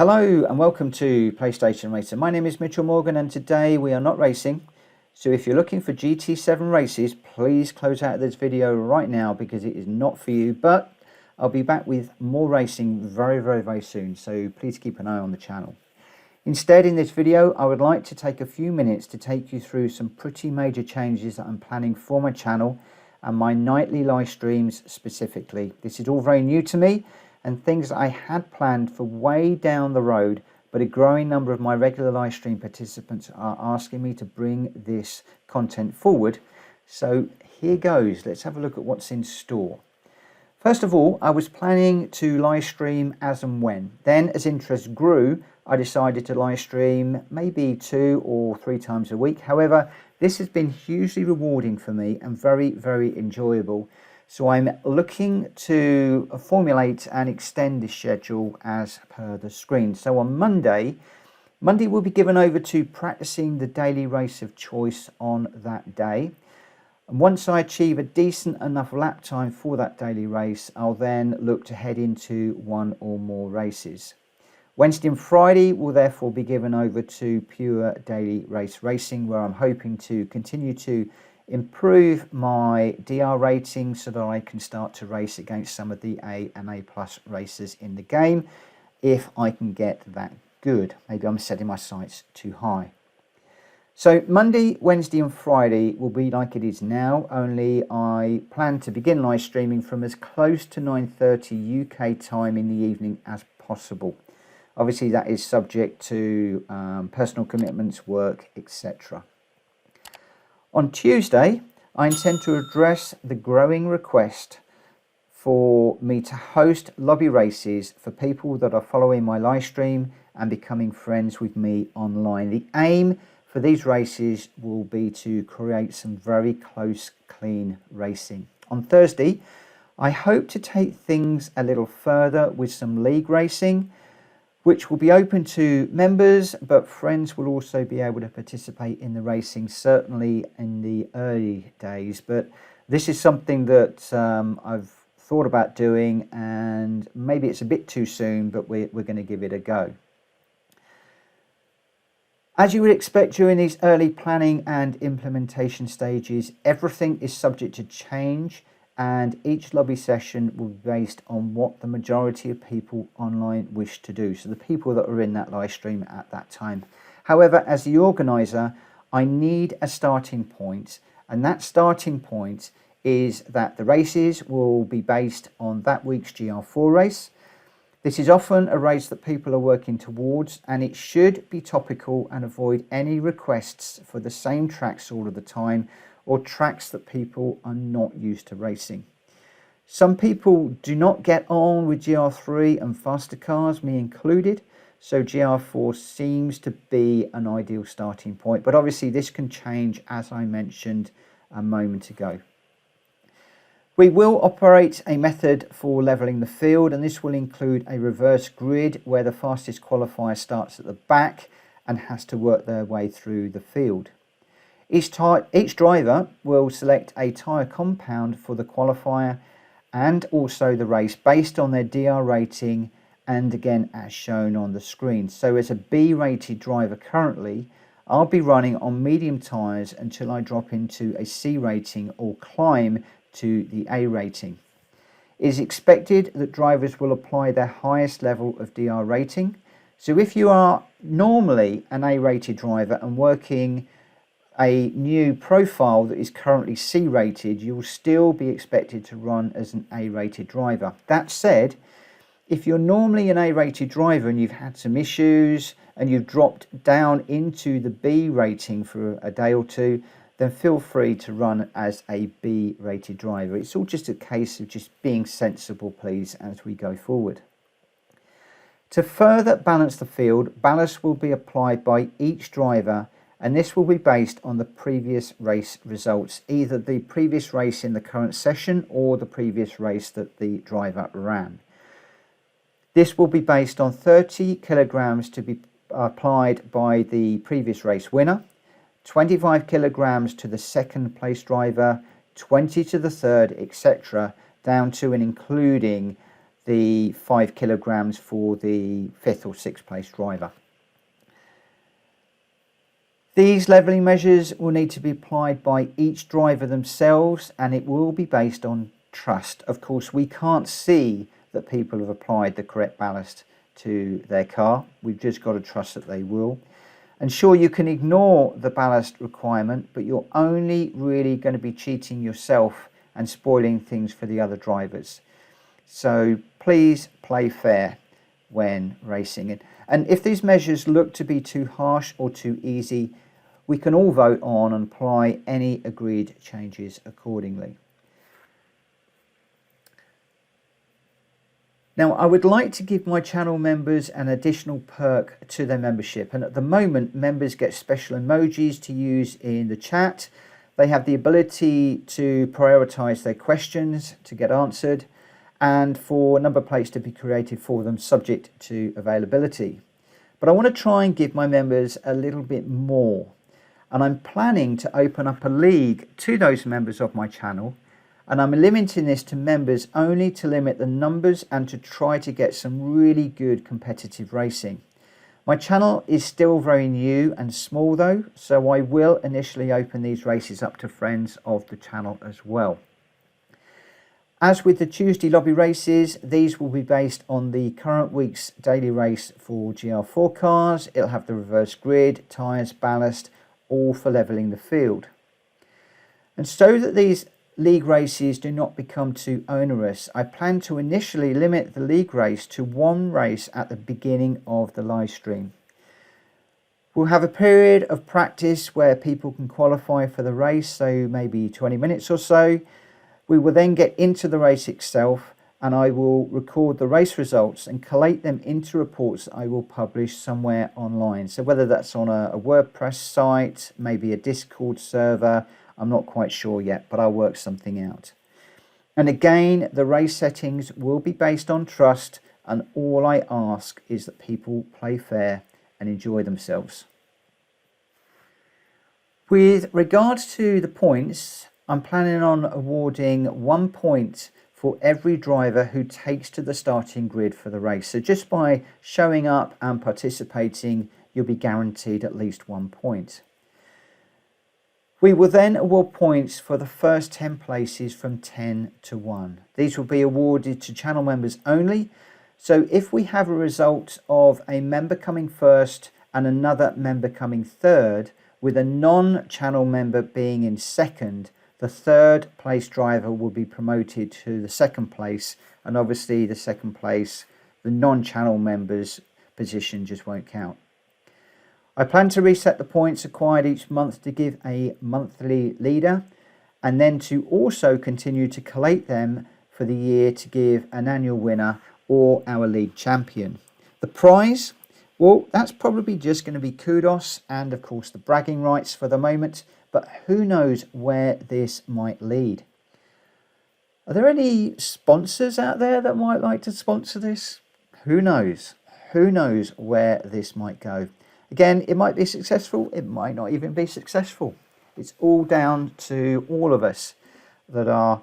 Hello and welcome to PlayStation Racer. My name is Mitchell Morgan and today we are not racing. So if you're looking for GT7 races, please close out this video right now because it is not for you. But I'll be back with more racing very soon. So please keep an eye on the channel. Instead, in this video, I would like to take a few minutes to take you through some pretty major changes that I'm planning for my channel and my nightly live streams specifically. This is all very new to me and things I had planned for way down the road, but a growing number of my regular live stream participants are asking me to bring this content forward. So here goes. Let's have a look at what's in store. First of all, I was planning to live stream as and when. Then as interest grew, I decided to live stream maybe 2 or 3 times a week. However, this has been hugely rewarding for me and very enjoyable. So I'm looking to formulate and extend this schedule as per the screen. So on Monday will be given over to practicing the daily race of choice on that day. And once I achieve a decent enough lap time for that daily race, I'll then look to head into 1 or more races. Wednesday and Friday will therefore be given over to pure daily race racing, where I'm hoping to continue to improve my DR rating so that I can start to race against some of the A and A+ racers in the game if I can get that good. Maybe I'm setting my sights too high. So Monday, Wednesday and Friday will be like it is now, only I plan to begin live streaming from as close to 9:30 UK time in the evening as possible. Obviously that is subject to personal commitments, work, etc. On Tuesday, I intend to address the growing request for me to host lobby races for people that are following my live stream and becoming friends with me online. The aim for these races will be to create some very close, clean racing. On Thursday, I hope to take things a little further with some league racing, which will be open to members, but friends will also be able to participate in the racing, certainly in the early days. But this is something that I've thought about doing, and maybe it's a bit too soon, but we're going to give it a go. As you would expect during these early planning and implementation stages, everything is subject to change, and each lobby session will be based on what the majority of people online wish to do. So the people that are in that live stream at that time. However, as the organizer, I need a starting point. And that starting point is that the races will be based on that week's GR4 race. This is often a race that people are working towards, and it should be topical and avoid any requests for the same tracks all of the time, or tracks that people are not used to racing. Some people do not get on with GR3 and faster cars, me included, so GR4 seems to be an ideal starting point, but obviously this can change, as I mentioned a moment ago. We will operate a method for levelling the field, and this will include a reverse grid where the fastest qualifier starts at the back and has to work their way through the field. Each driver will select a tyre compound for the qualifier and also the race based on their DR rating, and again as shown on the screen. So as a B rated driver currently, I'll be running on medium tyres until I drop into a C rating or climb to the A rating. It is expected that drivers will apply their highest level of DR rating. So if you are normally an A rated driver and working a new profile that is currently C rated, you will still be expected to run as an A rated driver. That said, if you're normally an A rated driver and you've had some issues and you've dropped down into the B rating for a day or two, then feel free to run as a B rated driver. It's all just a case of just being sensible, please, as we go forward. To further balance the field, ballast will be applied by each driver, and this will be based on the previous race results, either the previous race in the current session or the previous race that the driver ran. This will be based on 30 kilograms to be applied by the previous race winner, 25 kilograms to the second place driver, 20 to the third, etc., down to and including the 5 kilograms for the 5th or 6th place driver. These levelling measures will need to be applied by each driver themselves, and it will be based on trust. Of course, we can't see that people have applied the correct ballast to their car. We've just got to trust that they will. And sure, you can ignore the ballast requirement, but you're only really going to be cheating yourself and spoiling things for the other drivers. So please play fair when racing. And if these measures look to be too harsh or too easy, we can all vote on and apply any agreed changes accordingly. Now, I would like to give my channel members an additional perk to their membership, and at the moment members get special emojis to use in the chat. They have the ability to prioritize their questions to get answered, and for number plates to be created for them subject to availability. But I want to try and give my members a little bit more, and I'm planning to open up a league to those members of my channel. And I'm limiting this to members only to limit the numbers and to try to get some really good competitive racing. My channel is still very new and small though, so I will initially open these races up to friends of the channel as well. As with the Tuesday lobby races, these will be based on the current week's daily race for GR4 cars. It'll have the reverse grid, tyres, ballast, all for levelling the field. And so that these league races do not become too onerous, I plan to initially limit the league race to one race at the beginning of the live stream. We'll have a period of practice where people can qualify for the race, so maybe 20 minutes or so. We will then get into the race itself, and I will record the race results and collate them into reports that I will publish somewhere online. So whether that's on a WordPress site, maybe a Discord server, I'm not quite sure yet, but I'll work something out. And again, the race settings will be based on trust, and all I ask is that people play fair and enjoy themselves. With regards to the points, I'm planning on awarding 1 point for every driver who takes to the starting grid for the race. So just by showing up and participating, you'll be guaranteed at least 1 point. We will then award points for the first 10 places from 10 to 1. These will be awarded to channel members only. So if we have a result of a member coming first and another member coming third, with a non-channel member being in second, the third place driver will be promoted to the second place, and obviously the second place, the non-channel members' position just won't count. I plan to reset the points acquired each month to give a monthly leader, and then to also continue to collate them for the year to give an annual winner or our league champion. The prize, well, that's probably just going to be kudos and of course the bragging rights for the moment, but who knows where this might lead. Are there any sponsors out there that might like to sponsor this? Who knows? Who knows where this might go? Again, it might be successful, it might not even be successful. It's all down to all of us that are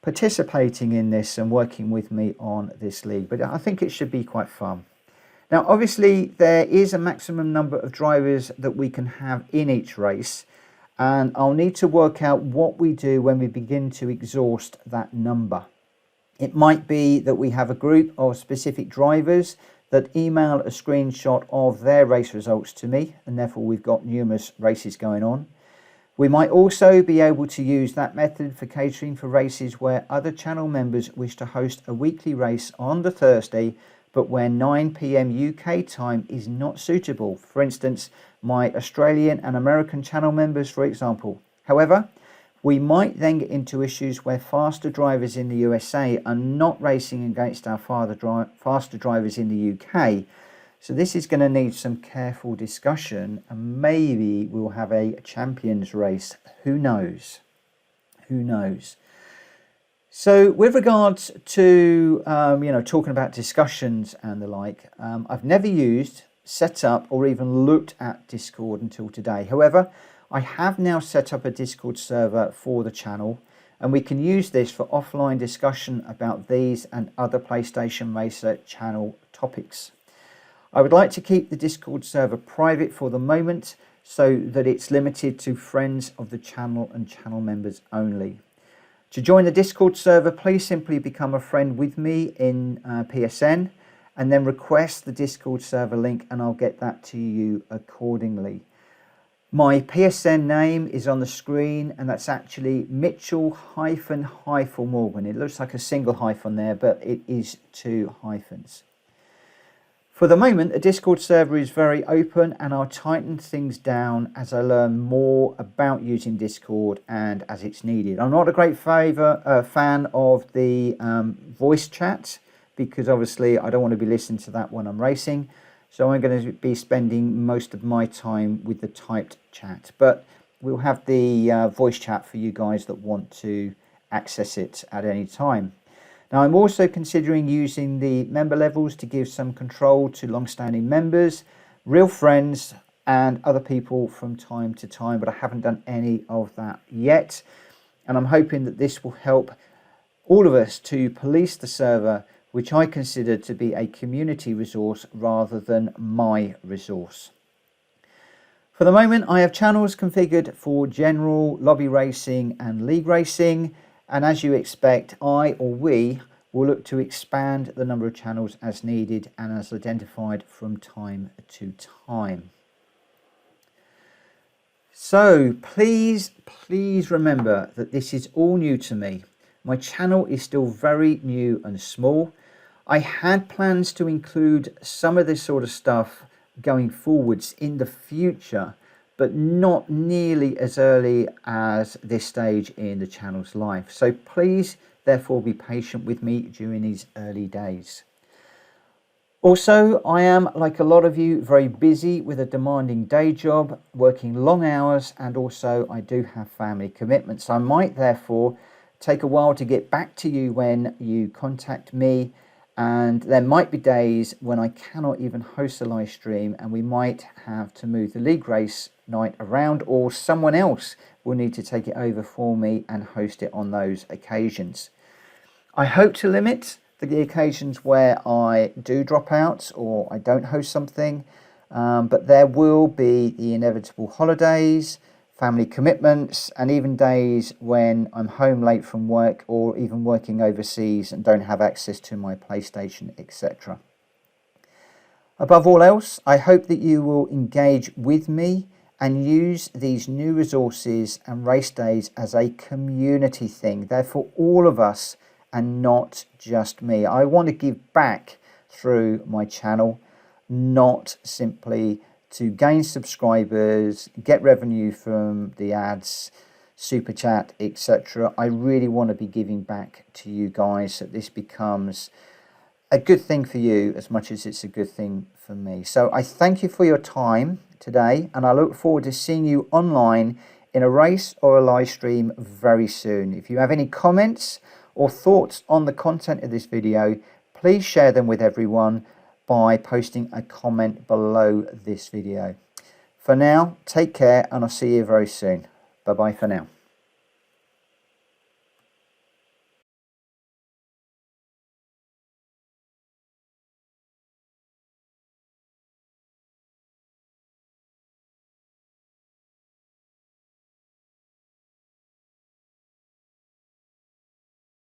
participating in this and working with me on this league. But I think it should be quite fun. Now, obviously, there is a maximum number of drivers that we can have in each race. And I'll need to work out what we do when we begin to exhaust that number. It might be that we have a group of specific drivers that email a screenshot of their race results to me, and therefore we've got numerous races going on. We might also be able to use that method for catering for races where other channel members wish to host a weekly race on the Thursday, but where 9 PM UK time is not suitable. For instance, my Australian and American channel members, for example. However, we might then get into issues where faster drivers in the USA are not racing against our faster drivers in the UK. So this is going to need some careful discussion, and maybe we'll have a champions race. Who knows? Who knows? So with regards to talking about discussions and the like, I've never used, set up, or even looked at Discord until today. However, I have now set up a Discord server for the channel, and we can use this for offline discussion about these and other PlayStation Racer channel topics. I would like to keep the Discord server private for the moment so that it's limited to friends of the channel and channel members only. To join the Discord server, please simply become a friend with me in PSN and then request the Discord server link, and I'll get that to you accordingly. My PSN name is on the screen, and that's actually Mitchell-Morgan. It looks like a single hyphen there, but it is 2 hyphens. For the moment, the Discord server is very open, and I'll tighten things down as I learn more about using Discord and as it's needed. I'm not a great fan of the voice chat, because obviously I don't want to be listening to that when I'm racing. So I'm going to be spending most of my time with the typed chat. But we'll have the voice chat for you guys that want to access it at any time. Now, I'm also considering using the member levels to give some control to long-standing members, real friends, and other people from time to time, but I haven't done any of that yet. And I'm hoping that this will help all of us to police the server, which I consider to be a community resource rather than my resource. For the moment, I have channels configured for general, lobby racing and league racing. And as you expect, I or we will look to expand the number of channels as needed and as identified from time to time. So please remember that this is all new to me. My channel is still very new and small. I had plans to include some of this sort of stuff going forwards in the future, but not nearly as early as this stage in the channel's life. So please, therefore, be patient with me during these early days. Also, I am, like a lot of you, very busy with a demanding day job, working long hours, and also I do have family commitments. I might, therefore, take a while to get back to you when you contact me, and there might be days when I cannot even host a live stream, and we might have to move the league race night around, or someone else will need to take it over for me and host it on those occasions. I hope to limit the occasions where I do drop out or I don't host something, but there will be the inevitable holidays, family commitments, and even days when I'm home late from work or even working overseas and don't have access to my PlayStation, etc. Above all else, I hope that you will engage with me and use these new resources and race days as a community thing. They're for all of us and not just me. I want to give back through my channel, not simply to gain subscribers, get revenue from the ads, super chat, etc. I really want to be giving back to you guys so that this becomes a good thing for you as much as it's a good thing for me. So I thank you for your time today, and I look forward to seeing you online in a race or a live stream very soon. If you have any comments or thoughts on the content of this video, please share them with everyone by posting a comment below this video. For now, take care, and I'll see you very soon. Bye bye for now.